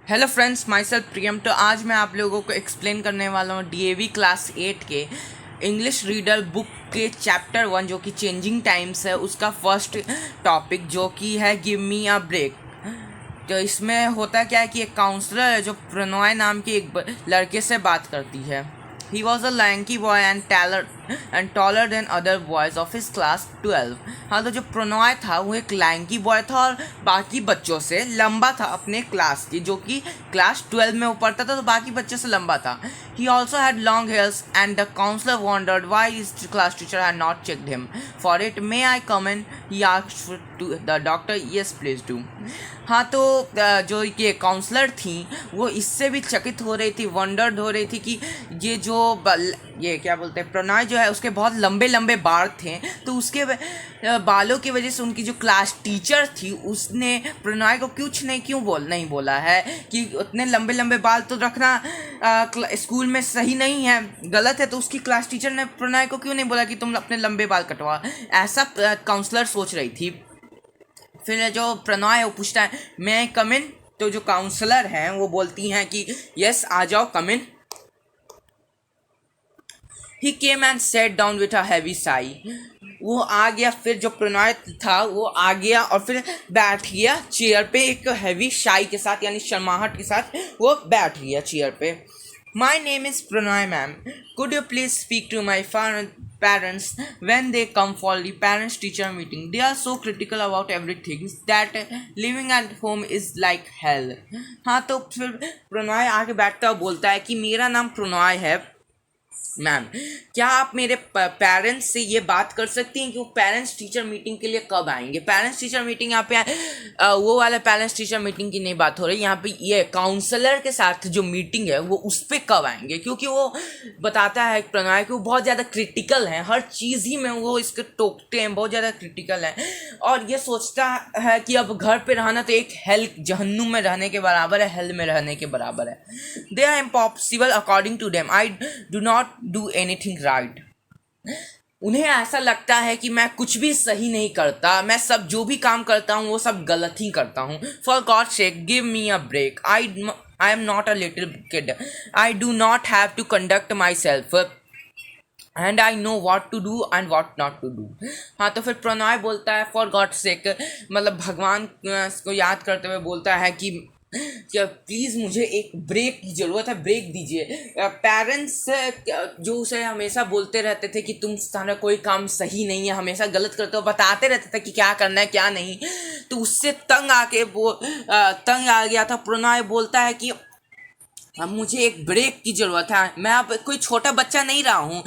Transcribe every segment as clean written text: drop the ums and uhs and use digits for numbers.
Hello friends, my self प्रियम। तो आज मैं आप लोगों को एक्सप्लेन करने वाला हूँ डीएवी क्लास 8 के इंग्लिश रीडर बुक के चैप्टर 1 जो कि चेंजिंग टाइम्स है, उसका फर्स्ट टॉपिक जो कि है गिव मी अ ब्रेक। तो इसमें होता क्या है कि एक काउंसलर है जो प्रणॉय नाम के एक लड़के से बात करती है। He was a lanky boy and taller than other boys of his class 12। हाँ, तो जो प्रणॉय था वो एक लैंकी बॉय था और बाकी बच्चों से लंबा था अपने क्लास की, जो कि क्लास 12 में वो पढ़ता था, तो बाकी बच्चों से लंबा था। He also had long hairs and the counselor wondered why his class teacher had not checked him for it. May I come in? He asked to the doctor. Yes, please do। हाँ, तो जो ये counsellor थी वो इससे भी चकित हो रही थी, वंडर्ड हो रही थी कि ये जो ये क्या बोलते हैं, प्रणॉय जो है उसके बहुत लंबे लंबे बाल थे, तो उसके बालों की वजह से उनकी जो क्लास टीचर थी उसने प्रणॉय को कुछ नहीं बोला है कि उतने लंबे लंबे बाल तो रखना स्कूल में सही नहीं है, गलत है। तो उसकी क्लास टीचर ने प्रणॉय को क्यों नहीं बोला कि तुम अपने लंबे बाल कटवा, ऐसा काउंसलर सोच रही थी। फिर जो प्रणॉय है वो पूछता है मैं कम इन, तो जो काउंसलर हैं वो बोलती हैं कि यस आ जाओ, come in. He came and sat down with a heavy sigh. वो आ गया, फिर जो प्रणॉय था वो आ गया और फिर बैठ गया चेयर पे एक हैवी शाई के साथ, यानी शर्माहट के साथ वो बैठ गया चेयर पे। My name is Pranoy ma'am, could you please speak to my parents when they come for the parents teacher meeting? They are so critical about everything that living at home is like hell। हाँ, तो फिर प्रणॉय आके बैठता और बोलता है कि मेरा नाम प्रणॉय है मैम, क्या आप मेरे पेरेंट्स से ये बात कर सकती हैं कि वो पेरेंट्स टीचर मीटिंग के लिए कब आएंगे। पेरेंट्स टीचर मीटिंग यहाँ पे वो वाला पेरेंट्स टीचर मीटिंग की नहीं बात हो रही, यहाँ पे ये काउंसलर के साथ जो मीटिंग है वो उस पर कब आएंगे, क्योंकि वो बताता है प्रणॉय कि वो बहुत ज़्यादा क्रिटिकल हैं, हर चीज़ ही में वो इसके टोकते हैं, बहुत ज़्यादा क्रिटिकल हैं और ये सोचता है कि अब घर पे रहना तो एक हेल जहन्नुम में रहने के बराबर है, हेल में रहने के बराबर है। They are impossible according to them, I do not do anything right. उन्हें ऐसा लगता है कि मैं कुछ भी सही नहीं करता, मैं सब जो भी काम करता हूँ वो सब गलत ही करता हूँ। For God shake give me a break, I am not a little kid, I do not have to conduct myself and I know what to do and what not to do. हाँ, तो फिर प्रणॉय बोलता है for God sake, मतलब भगवान को याद करते हुए बोलता है कि प्लीज़ मुझे एक ब्रेक की ज़रूरत है, ब्रेक दीजिए। पेरेंट्स जो उसे हमेशा बोलते रहते थे कि तुम तुम्हारा कोई काम सही नहीं है, हमेशा गलत करते हो, बताते रहते थे कि क्या करना है क्या नहीं, तो उससे तंग आके वो तंग आ गया था। प्रणॉय बोलता है कि अब मुझे एक ब्रेक की ज़रूरत है, मैं अब कोई छोटा बच्चा नहीं रहा हूँ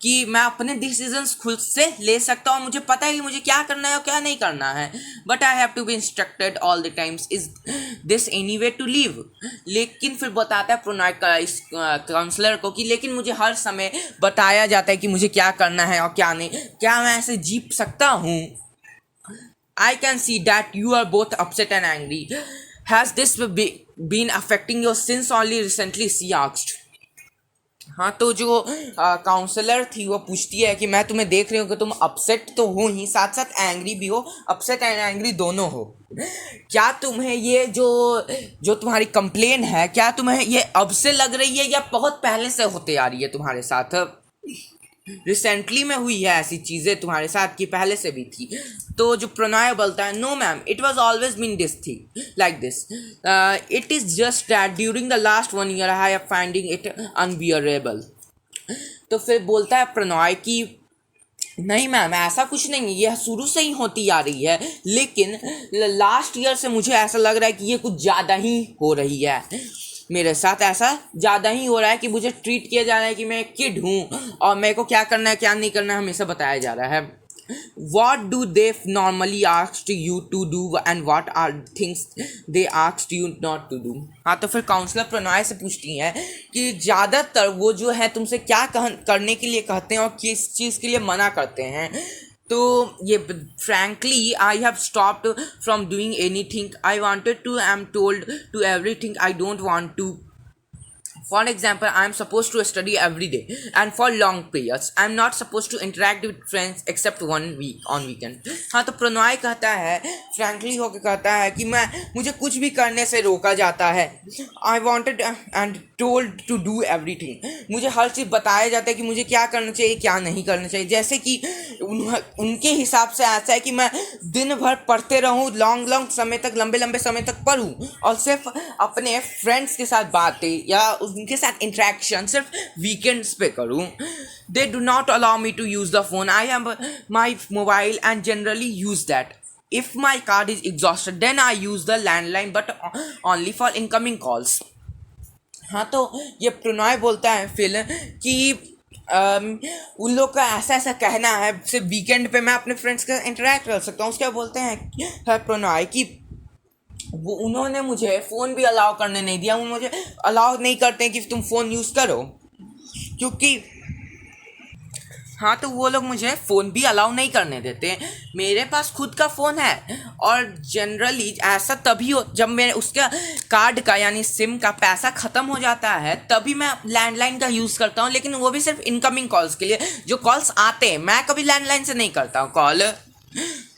कि मैं अपने डिसीजंस खुद से ले सकता हूँ, मुझे पता है कि मुझे क्या करना है और क्या नहीं करना है। But I have to be instructed all the times, is this any way to live. लेकिन फिर बताता है प्रणॉय का इस काउंसलर को कि लेकिन मुझे हर समय बताया जाता है कि मुझे क्या करना है और क्या नहीं, क्या मैं ऐसे जी सकता हूँ। I can see that you are both upset and angry, has this been affecting you since only recently, she asked। हाँ, तो जो काउंसलर थी वो पूछती है कि मैं तुम्हें देख रही हूँ कि तुम अपसेट तो हो ही, साथ साथ एंग्री भी हो, अपसेट एंड एंग्री दोनों हो। क्या तुम्हें ये जो जो तुम्हारी कंप्लेन है, क्या तुम्हें ये अब से लग रही है या बहुत पहले से होते आ रही है तुम्हारे साथ, रिसेंटली में हुई है ऐसी चीज़ें तुम्हारे साथ की पहले से भी थी? तो जो प्रणॉय बोलता है no ma'am, it was always been this thing like this, it is just that during the last 1 year I am finding it unbearable. तो फिर बोलता है प्रणॉय कि नहीं मैम, ऐसा कुछ नहीं है, यह शुरू से ही होती आ रही है, लेकिन लास्ट ईयर से मुझे ऐसा लग रहा है कि ये कुछ ज़्यादा ही हो रही है, मेरे साथ ऐसा ज़्यादा ही हो रहा है कि मुझे ट्रीट किया जा रहा है कि मैं एक किड हूँ और मेरे को क्या करना है क्या नहीं करना है हमेशा बताया जा रहा है। What do they normally ask you to do and what are things they asked you not to do? हाँ, तो फिर काउंसलर प्रणॉय से पूछती हैं कि ज़्यादातर वो जो है तुमसे क्या करने के लिए कहते हैं और किस चीज़ के लिए मना करते हैं। तो ये frankly I have stopped from doing anything, I wanted to, I am told to everything I don't want to For example, I am supposed to study every day and for long periods. I am not supposed to interact with friends except 1 week on weekend. हाँ, तो प्रणॉय कहता है, frankly होकर कहता है कि मुझे कुछ भी करने से रोका जाता है. I wanted and told to do everything. मुझे हर चीज़ बताया जाता है कि मुझे क्या करना चाहिए, क्या नहीं करना चाहिए. जैसे कि उनके हिसाब से ऐसा है कि मैं दिन भर पढ़ते रहूँ, लंबे समय तक पढूं और सिर्फ अपने फ्रेंड्स के साथ बातें या उनके साथ इंटरेक्शन सिर्फ वीकेंड्स पे करूं. They do not allow me to use the phone. I have my mobile and generally use that. If my card is exhausted then I use the landline but only for incoming calls. हाँ, तो ये प्रणॉय बोलता है फिर कि उन लोग का ऐसा कहना है सिर्फ वीकेंड पे मैं अपने फ्रेंड्स के इंटरेक्ट कर सकता हूँ. उसके बोलते हैं प्रणॉय कि वो उन्होंने मुझे फ़ोन भी अलाउ करने नहीं दिया. वो मुझे अलाउ नहीं करते कि तुम फ़ोन यूज़ करो, क्योंकि हाँ, तो वो लोग मुझे फ़ोन भी अलाउ नहीं करने देते. मेरे पास खुद का फ़ोन है और जनरली ऐसा तभी हो जब मेरे उसका कार्ड का यानी सिम का पैसा ख़त्म हो जाता है, तभी मैं लैंडलाइन का यूज़ करता हूँ. लेकिन वो भी सिर्फ इनकमिंग कॉल्स के लिए. जो कॉल्स आते हैं मैं कभी लैंडलाइन से नहीं करता हूँ कॉल.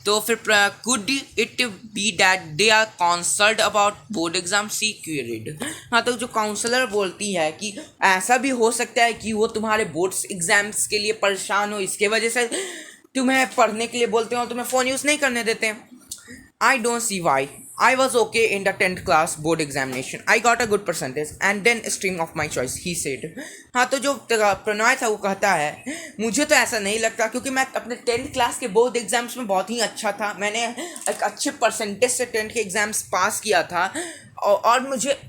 तो फिर could it be that they are concerned about board exam she queried. हाँ, तो जो काउंसलर बोलती है कि ऐसा भी हो सकता है कि वो तुम्हारे बोर्ड्स एग्जाम्स के लिए परेशान हो, इसके वजह से तुम्हें पढ़ने के लिए बोलते हो और तुम्हें फ़ोन यूज़ नहीं करने देते. I don't see why. I was okay in the 10th class board examination. I got a good percentage and then stream of my choice, he said. हाँ, तो जो प्रणॉय था वो कहता है मुझे तो ऐसा नहीं लगता, क्योंकि मैं अपने 10th क्लास के बोर्ड एग्जाम्स में बहुत ही अच्छा था. मैंने एक अच्छे परसेंटेज से 10th के एग्ज़ाम्स पास किया था और मुझे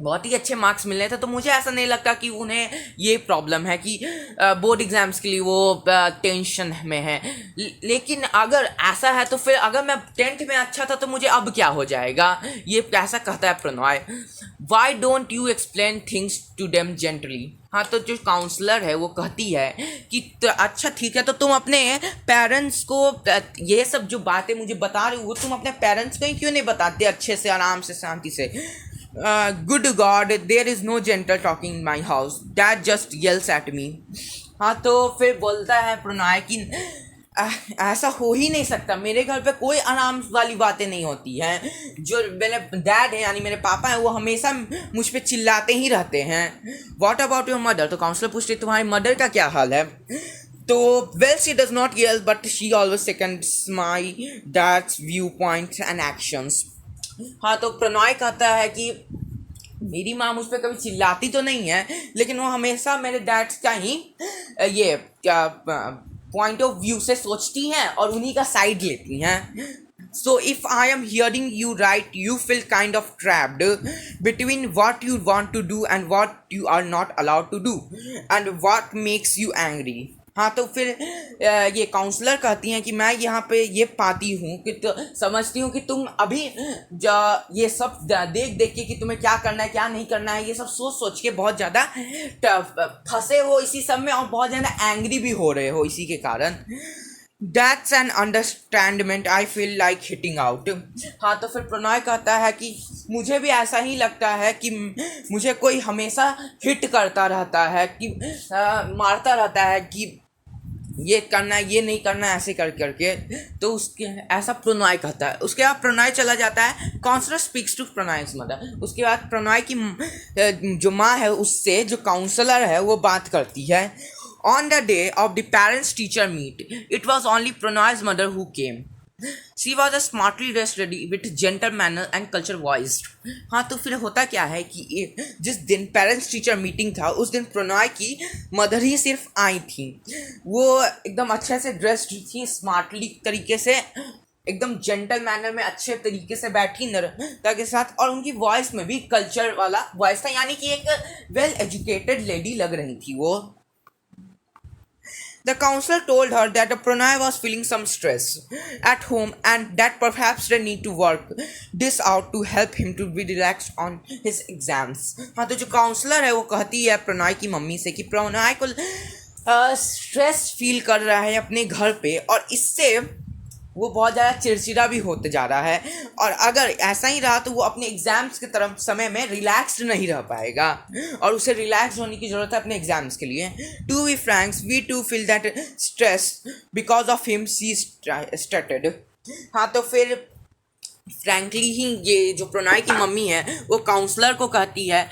बहुत ही अच्छे मार्क्स मिल रहे थे. तो मुझे ऐसा नहीं लगता कि उन्हें ये प्रॉब्लम है कि बोर्ड एग्जाम्स के लिए वो टेंशन में है. लेकिन अगर ऐसा है तो फिर अगर मैं 10th में अच्छा था तो मुझे अब क्या हो जाएगा, ये ऐसा कहता है Pranoy. Why don't you explain things to them gently. हाँ, तो जो काउंसलर है वो कहती है कि अच्छा ठीक है, तो तुम अपने पेरेंट्स को ये सब जो बातें मुझे बता रहे हो वो तुम अपने पेरेंट्स को ही क्यों नहीं बताते अच्छे से, आराम से, शांति से. Good God, there is no gentle talking in my house. Dad just yells at me. हाँ, तो फिर बोलता है प्रणॉय कि ऐसा हो ही नहीं सकता. मेरे घर पे कोई आराम वाली बातें नहीं होती हैं. जो मेरे डैड है यानी मेरे पापा हैं वो हमेशा मुझ पे चिल्लाते ही रहते हैं. What about your mother? तो काउंसलर पूछते तुम्हारी मदर का क्या हाल है. तो well, she does not yell but she always seconds my dad's viewpoints and actions. हाँ, तो प्रणॉय कहता है कि मेरी माँ मुझ पर कभी चिल्लाती तो नहीं है, लेकिन वो हमेशा मेरे डैड का ही ये क्या पॉइंट ऑफ व्यू से सोचती हैं और उन्हीं का साइड लेती हैं. So if I am hearing you right, you feel kind of trapped between what you want to do and what you are not allowed to do and what makes you angry. हाँ, तो फिर ये counsellor कहती हैं कि मैं यहाँ पे ये पाती हूँ कि समझती हूँ कि तुम अभी ये सब देख के कि तुम्हें क्या करना है क्या नहीं करना है, ये सब सोच के बहुत ज़्यादा फंसे हो इसी सब में और बहुत ज़्यादा एंग्री भी हो रहे हो इसी के कारण. That's an understandment. I feel like hitting out. हाँ, तो फिर प्रणॉय कहता है कि मुझे भी ऐसा ही लगता है कि मुझे कोई हमेशा हिट करता रहता है कि मारता रहता है कि ये करना है ये नहीं करना है ऐसे करके. तो उसके ऐसा प्रणॉय कहता है. उसके बाद प्रणॉय चला जाता है. Counsellor speaks to Pranoy's mother. उसके बाद प्रणॉय की जो माँ है उससे जो काउंसलर है वो बात करती है. On the day of the parents-teacher meet, it was only Pranoy's mother who came. She was a smartly dressed lady with gentle manner and culture voiced. हाँ, तो फिर होता क्या है कि जिस दिन पेरेंट्स टीचर मीटिंग था उस दिन प्रणॉय की मदर ही सिर्फ आई थी. वो एकदम अच्छे से ड्रेस्ड थी, स्मार्टली तरीके से, एकदम जेंटल मैनर में अच्छे तरीके से बैठी नर्मदा के साथ, और उनकी वॉइस में भी कल्चर वाला वॉइस था, यानी कि एक वेल एजुकेटेड लेडी लग रही थी वो. The counselor told her that Pranay was feeling some stress at home and that perhaps they need to work this out to help him to be relaxed on his exams. हाँ, तो जो counsellor है वो कहती है प्रणॉय की mummy से कि प्रणॉय को स्ट्रेस फील कर रहा है अपने घर पे और इससे वो बहुत ज़्यादा चिड़चिड़ा भी होते जा रहा है, और अगर ऐसा ही रहा तो वो अपने एग्जाम्स की तरफ समय में रिलैक्स्ड नहीं रह पाएगा, और उसे रिलैक्स होने की ज़रूरत है अपने एग्जाम्स के लिए. To be franks, we too feel that stress because of him, she started. हाँ, तो फिर फ्रैंकली ही ये जो प्रणय की मम्मी है वो काउंसलर को कहती है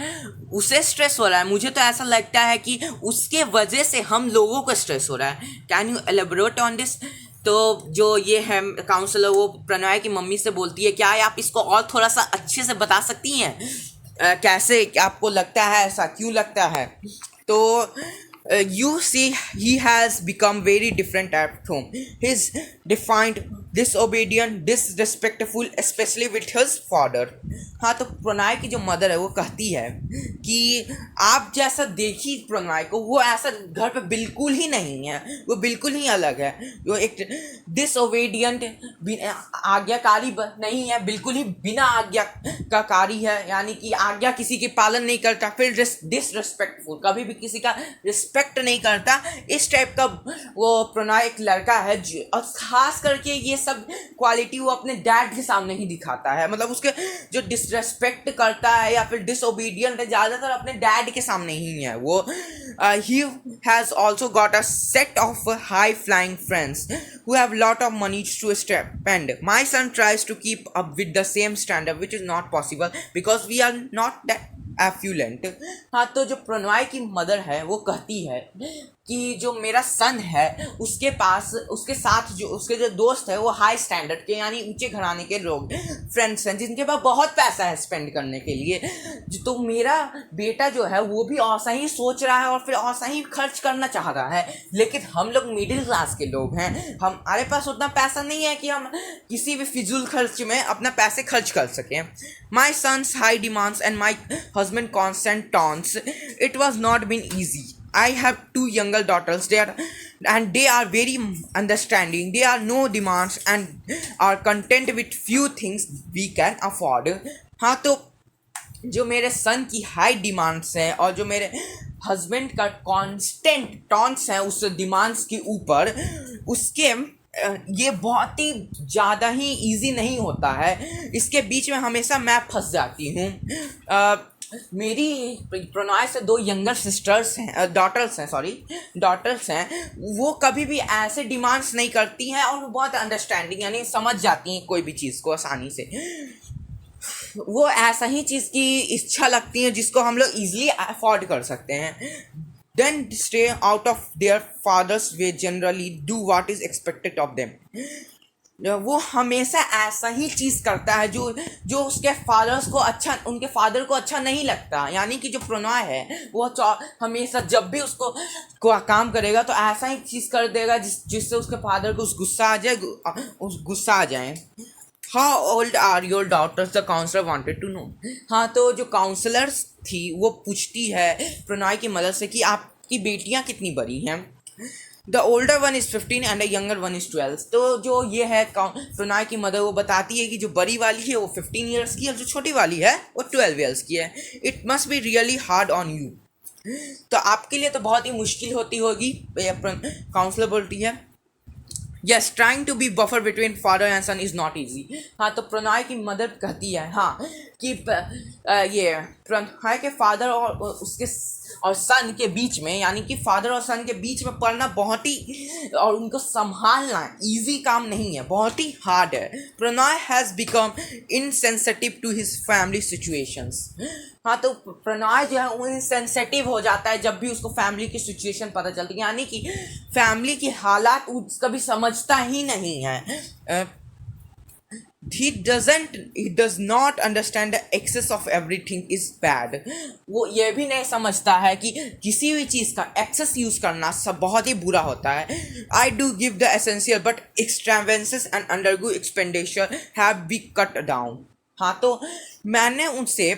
उसे स्ट्रेस हो रहा है. मुझे तो ऐसा लगता है कि उसके वजह से हम लोगों को स्ट्रेस हो रहा है. Can you elaborate on this? तो जो ये है काउंसलर, वो प्रणय की मम्मी से बोलती है, क्या आप इसको और थोड़ा सा अच्छे से बता सकती हैं? कैसे आपको लगता है, ऐसा क्यों लगता है? तो you see, he has become very different at home. He's defiant, disobedient, disrespectful, especially with his father. हाँ, तो प्रणय की जो मदर है वो कहती है कि आप जैसा देखी प्रणय को, वो ऐसा घर पे बिल्कुल ही नहीं है, वो बिल्कुल ही अलग है. वो एक डिसओबेडियंट, आज्ञाकारी नहीं है, बिल्कुल ही बिना आज्ञाकारी है, यानी कि आज्ञा किसी की पालन नहीं करता. फिर डिसरिस्पेक्टफुल, कभी भी किसी का रिस्पेक्ट नहीं करता. इस टाइप का वो प्रणय एक लड़का है, और खास करके ये सब क्वालिटी वो अपने डैड के सामने ही दिखाता है. मतलब उसके जो डिसरेस्पेक्ट करता है या फिर डिसओबीडियंट है, ज़्यादातर अपने डैड के सामने ही है वो. He has also got a set of high flying friends who have lot of money to spend. My son tries to keep up with the same standard, which is not possible because we are not that affluent. हाँ, तो जो प्रणय की mother है वो कहती है कि जो मेरा सन है उसके पास, उसके साथ जो उसके जो दोस्त है वो हाई स्टैंडर्ड के यानी ऊंचे घराने के लोग फ्रेंड्स हैं, जिनके पास बहुत पैसा है स्पेंड करने के लिए. तो मेरा बेटा जो है वो भी ऐसा ही सोच रहा है और फिर ऐसा ही खर्च करना चाह रहा है. लेकिन हम लोग मिडिल क्लास के लोग हैं, हमारे पास उतना पैसा नहीं है कि हम किसी भी फिजूल खर्च में अपना पैसे खर्च कर सकें. My son's high demands and my husband constant taunts. It was not been easy. I have 2 younger daughters. They are very understanding. They are no demands and are content with few things we can afford. हाँ, तो जो मेरे सन की high demands हैं और जो मेरे husband का कांस्टेंट टॉन्ट्स हैं उस डिमांड्स के ऊपर, उसके ये बहुत ही ज़्यादा ही इजी नहीं होता है. इसके बीच में हमेशा मैं फंस जाती हूँ. मेरी प्रणय से 2 यंगर सिस्टर्स हैं, डॉटर्स हैं. वो कभी भी ऐसे डिमांड्स नहीं करती हैं और वो बहुत अंडरस्टैंडिंग, यानी समझ जाती हैं कोई भी चीज़ को आसानी से. वो ऐसा ही चीज़ की इच्छा लगती है जिसको हम लोग ईजिली अफोर्ड कर सकते हैं. Then stay out of their father's way, generally do what is expected of them. वो हमेशा ऐसा ही चीज़ करता है जो उसके फादर्स को अच्छा, उनके फादर को अच्छा नहीं लगता. यानी कि जो प्रणय है वो हमेशा जब भी उसको काम करेगा तो ऐसा ही चीज़ कर देगा जिससे उसके फादर को गुस्सा आ जाए. How old are your daughters? The counselor wanted to know. हाँ, तो जो काउंसलर्स थी वो पूछती है प्रणय की मदर से कि आपकी बेटियाँ कितनी बड़ी हैं. The older one is 15 and the younger one is 12. तो जो ये है प्रणय की मदर वो बताती है कि जो बड़ी वाली है वो 15 years की है और जो छोटी वाली है वो 12 years की है. It must be really hard on you. तो आपके लिए तो बहुत ही मुश्किल होती होगी, काउंसलर बोलती है. Yes, trying to be buffer between father and son is not easy. हाँ, तो प्रणय की मदर कहती है हाँ कि ये प्रणय के फादर और उसके और सन के बीच में, यानी कि फादर और सन के बीच में पढ़ना बहुत ही, और उनको संभालना इजी काम नहीं है, बहुत ही हार्ड है. Pranay has become insensitive to his family situations. हाँ, तो प्रणय जो है वो इनसेंसिटिव हो जाता है जब भी उसको फैमिली की सिचुएशन पता चलती है, यानी कि फैमिली की हालात उसका भी समझता ही नहीं है. He does not understand the excess of everything is bad. वो ये भी नहीं समझता है कि किसी भी चीज़ का एक्सेस यूज़ करना सब बहुत ही बुरा होता है. I do give the essential but extravagances and undergo expenditure have been cut down. हाँ, तो मैंने उनसे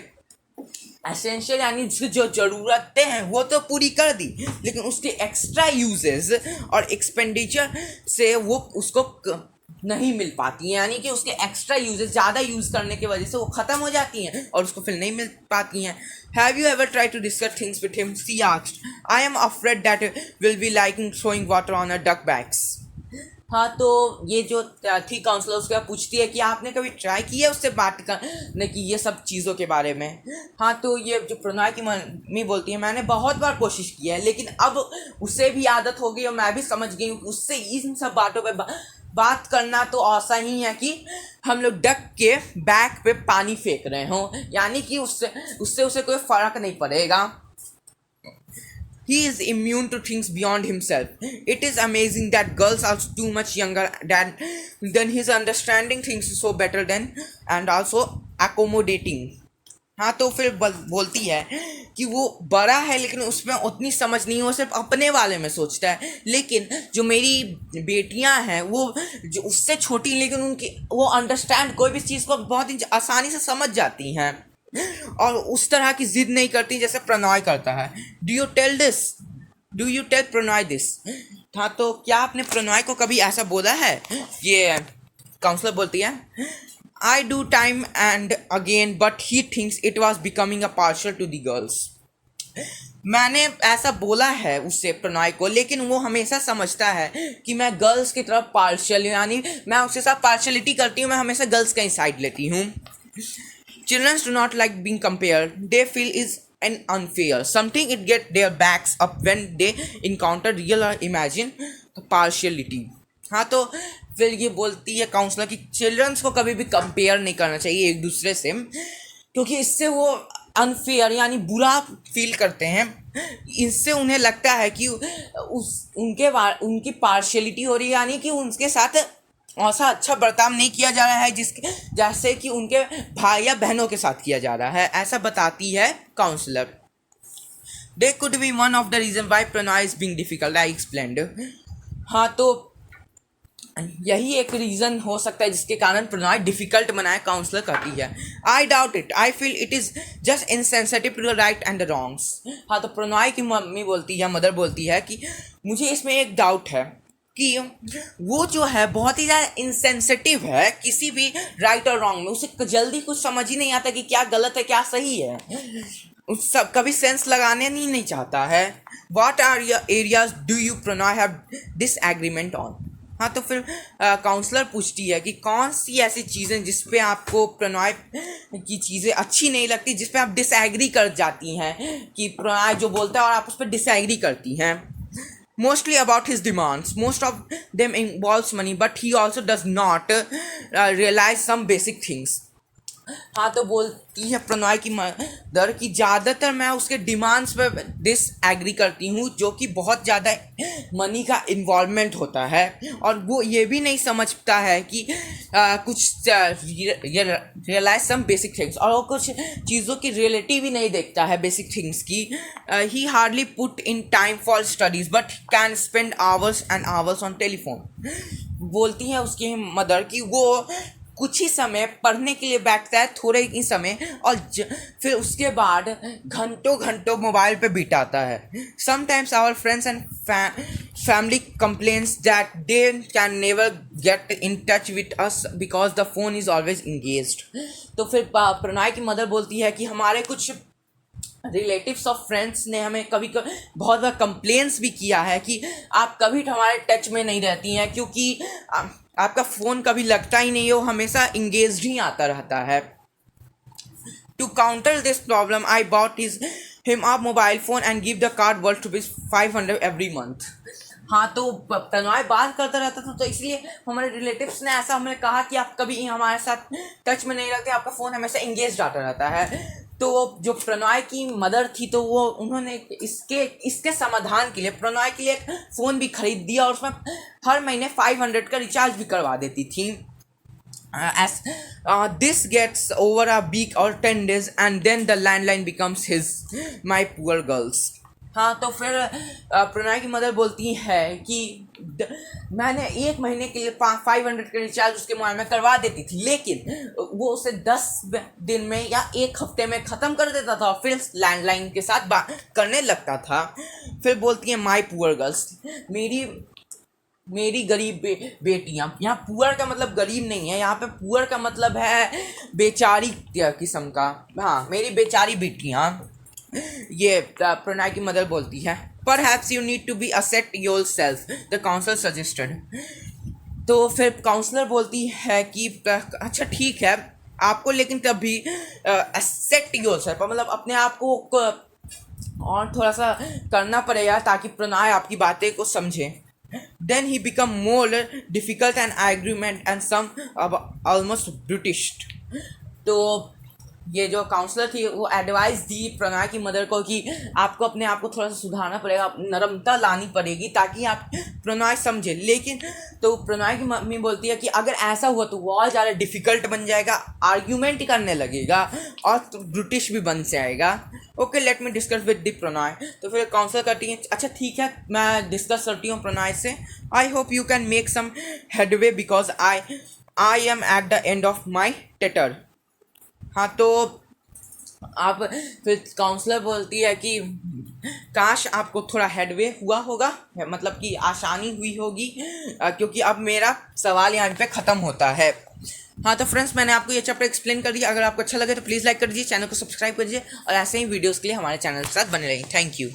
एसेंशियल यानी जो ज़रूरतें हैं वो तो पूरी कर दी, लेकिन उसके एक्स्ट्रा यूजेस और एक्सपेंडिचर से वो उसको नहीं मिल पाती हैं, यानी कि उसके एक्स्ट्रा यूजेस ज़्यादा यूज़ करने की वजह से वो ख़त्म हो जाती हैं और उसको फिर नहीं मिल पाती हैं. Have you ever tried to discuss things with him? She asked. I am afraid that will be like throwing water on a duck backs. हाँ तो ये जो थी काउंसलर उसके बाद पूछती है कि आपने कभी ट्राई किया उससे बात करने की ये सब चीज़ों के बारे में। हाँ तो ये जो प्रणय की मम्मी बोलती है मैंने बहुत बार कोशिश की है लेकिन अब उसे भी आदत हो गई और मैं भी समझ गई हूँ उससे इन सब बातों पे बात करना तो ऐसा ही है कि हम लोग डक के बैक पे पानी फेंक रहे हों, यानी कि उससे उससे उसे कोई फ़र्क नहीं पड़ेगा। He is immune to things beyond himself. It is amazing that girls are too much younger than his understanding things so better than and also accommodating. हाँ तो फिर बोलती है कि वो बड़ा है लेकिन उसमें उतनी समझ नहीं, वो सिर्फ अपने बारे में सोचता है, लेकिन जो मेरी बेटियां हैं वो जो उससे छोटी लेकिन उनकी वो अंडरस्टैंड कोई भी चीज़ को बहुत ही आसानी से समझ जाती हैं और उस तरह की जिद नहीं करती जैसे प्रणय करता है। Do you tell Pranay this. हाँ तो क्या आपने प्रणय को कभी ऐसा बोला है। ये काउंसलर बोलती है I do time and again but he thinks it was becoming a partial to the girls. मैंने ऐसा बोला है उससे प्रणय को लेकिन वो हमेशा समझता है कि मैं गर्ल्स की तरफ पार्शल, यानी मैं उसके साथ पार्शलिटी करती हूँ, मैं हमेशा गर्ल्स का ही साइड लेती हूँ। Children do not like being compared. They feel is an unfair. Something it get their backs up when they encounter real or imagine partiality. हाँ तो फिर ये बोलती है काउंसलर कि चिल्ड्रंस को कभी भी कंपेयर नहीं करना चाहिए एक दूसरे से, क्योंकि इससे वो अनफेयर यानी बुरा फील करते हैं। इससे उन्हें लगता है कि उनकी पार्शियलिटी हो रही है, यानी कि उनके साथ ऐसा अच्छा बर्ताव नहीं किया जा रहा है जैसे कि उनके भाई या बहनों के साथ किया जा रहा है, ऐसा बताती है counsellor. They could be one of the reason why Pranay is being difficult, I explained. हाँ तो यही एक रीज़न हो सकता है जिसके कारण प्रणय डिफिकल्ट बनाए, काउंसलर कहती है। I doubt it, I feel it is just insensitive to the right and the wrongs. हाँ तो प्रणय की मम्मी बोलती है, मदर बोलती है कि मुझे इसमें एक डाउट है कि वो जो है बहुत ही ज़्यादा इंसेंसिटिव है किसी भी राइट और रॉन्ग में, उसे जल्दी कुछ समझ ही नहीं आता कि क्या गलत है क्या सही है, उस सब कभी सेंस लगाने नहीं चाहता है। What are your areas do you Pranay have disagreement on. हाँ तो फिर काउंसलर पूछती है कि कौन सी ऐसी चीज़ें जिस पे आपको प्रणय की चीज़ें अच्छी नहीं लगती, जिस पे आप डिसएग्री कर जाती हैं, कि प्रणय जो बोलता है और आप उस पर डिसएग्री करती हैं। Mostly about his demands. Most of them involves money, but he also does not realize some basic things. हाँ तो बोलती है प्रणय की मदर की ज़्यादातर मैं उसके डिमांड्स पे डिसएग्री करती हूँ, जो कि बहुत ज़्यादा मनी का इन्वॉल्वमेंट होता है और वो ये भी नहीं समझता है कि कुछ रियलाइज सम बेसिक थिंग्स, और वो कुछ चीज़ों की रियलिटी भी नहीं देखता है बेसिक थिंग्स की। ही hardly put in time for studies but can spend hours and hours on telephone. बोलती है उसकी मदर की वो कुछ ही समय पढ़ने के लिए बैठता है, थोड़े ही समय, और फिर उसके बाद घंटों घंटों मोबाइल पे बिताता है। Sometimes our friends and family complains that they can never get in touch with us because the phone is always engaged. तो फिर प्रणय की मदर बोलती है कि हमारे कुछ रिलेटिव्स और फ्रेंड्स ने हमें कभी बहुत बार कंप्लेंट्स भी किया है कि आप कभी हमारे टच में नहीं रहती हैं, क्योंकि आपका फ़ोन कभी लगता ही नहीं है, वो हमेशा इंगेज्ड ही आता रहता है। To counter this problem I bought him a mobile phone and give the card worth ₹500 every month. हाँ तो प्रणय बात करता रहता था, तो इसलिए हमारे रिलेटिव्स ने ऐसा हमें कहा कि आप कभी हमारे साथ टच में नहीं रहते, आपका फ़ोन हमेशा इंगेज्ड आता रहता है। तो जो प्रणय की मदर थी तो वो उन्होंने इसके समाधान के लिए प्रणय के लिए एक फ़ोन भी खरीद दिया और उसमें हर महीने 500 का रिचार्ज भी करवा देती थी। This gets over a week or 10 days and then the landline becomes his, my poor girls. हाँ तो फिर प्रणय की मदर बोलती है कि मैंने एक महीने के लिए 500 का रिचार्ज उसके मोबाइल में करवा देती थी, लेकिन वो उसे 10 दिन में या एक हफ्ते में ख़त्म कर देता था और फिर लैंडलाइन के साथ बात करने लगता था। फिर बोलती है माई पुअर गर्ल्स, मेरी गरीब बेटियाँ। यहाँ पुअर का मतलब गरीब नहीं है, यहाँ पे पुअर का मतलब है बेचारी किस्म का। हाँ मेरी बेचारी बेटियाँ, ये प्रणय की मदर बोलती है। Perhaps you need to be asset yourself, the counsel suggested. तो फिर काउंसलर बोलती है कि अच्छा ठीक है आपको, लेकिन तभी एक्सेप्ट योरसेल्फ, मतलब अपने आप को और थोड़ा सा करना पड़ेगा ताकि प्रणय आपकी बातें को समझे. Then he become more difficult and argument and some almost British. तो ये जो काउंसलर थी वो एडवाइस दी प्रणय की मदर को कि आपको अपने आप को थोड़ा सा सुधारना पड़ेगा, नरमता लानी पड़ेगी ताकि आप प्रणय समझे. लेकिन तो प्रणय की मम्मी बोलती है कि अगर ऐसा हुआ तो वो और ज़्यादा डिफ़िकल्ट बन जाएगा, आर्ग्यूमेंट करने लगेगा और तो ब्रिटिश भी बन जाएगा. Okay let me discuss with the Pranay. तो फिर काउंसलर करती है अच्छा ठीक है मैं डिस्कस करती हूँ प्रणय से. I hope you can make some headway because I am at the end of my tether. हाँ तो आप फिर काउंसलर बोलती है कि काश आपको थोड़ा हेडवे हुआ होगा, मतलब कि आसानी हुई होगी, क्योंकि अब मेरा सवाल यहाँ पे ख़त्म होता है. हाँ तो फ्रेंड्स मैंने आपको ये चैप्टर एक्सप्लेन कर दिया. अगर आपको अच्छा लगे तो प्लीज़ लाइक कर दीजिए, चैनल को सब्सक्राइब कर दीजिए और ऐसे ही वीडियोज़ के लिए हमारे चैनल के साथ बने रहिए. Thank you.